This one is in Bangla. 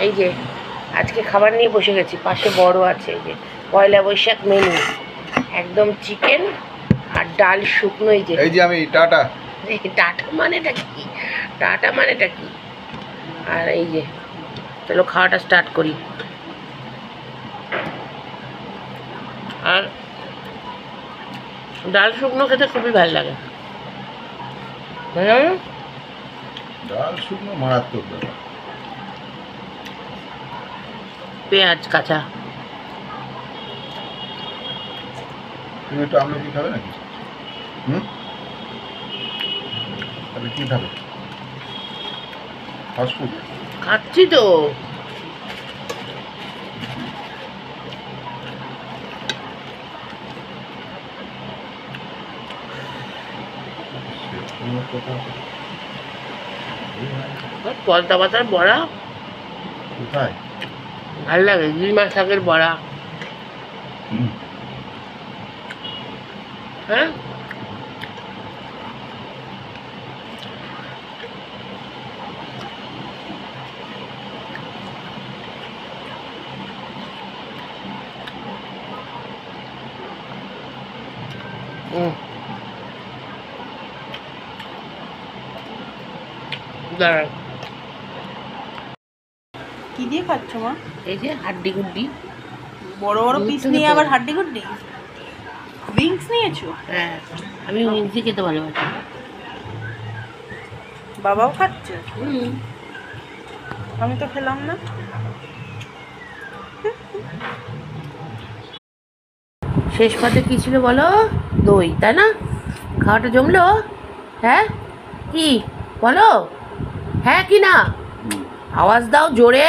এই যে আজকে খাবার নিয়ে বসে গেছি, পাশে বড় আছে। এই যে পয়লা বৈশাখ মেনু, একদম চিকেন আর ডাল শুকনো। এই যে আমি টাটা। টাটা মানেটা কি? টাটা মানেটা কি? আর এই যে চলো খাওয়াটা স্টার্ট করি। আর ডাল শুকনো খেতে খুবই ভালো লাগে। ডাল শুকনো মারাত্মক ব্যাপার। পেঁয়াজ কাঁচা। তুমি একটু আমলকি খাবে নাকি? তাহলে কি খাবে? ফাস্টফুড খাচ্ছি তো। পলতা পাতার বড়া কোথায়? ভাল লাগে। লিমা শাকের বড়া। হ্যাঁ, দাঁড়ান। কি দিয়ে খাচ্ছ মা? এই যে হাড্ডি গুড্ডি বড় বড় পিস নিয়ে আবার হাড্ডি গুড্ডি উইংস নিয়েছো? হ্যাঁ, আমি উইংসই খেতে ভালোবাসি। বাবাও খাচ্ছে? হুম, আমি তো খেলাম না। শেষ পাতে কি ছিল বলো? দই, তাই না? খাওয়াটা জমলো? হ্যাঁ কি বলো? হ্যাঁ কি না? আওয়াজ দাও জোরে।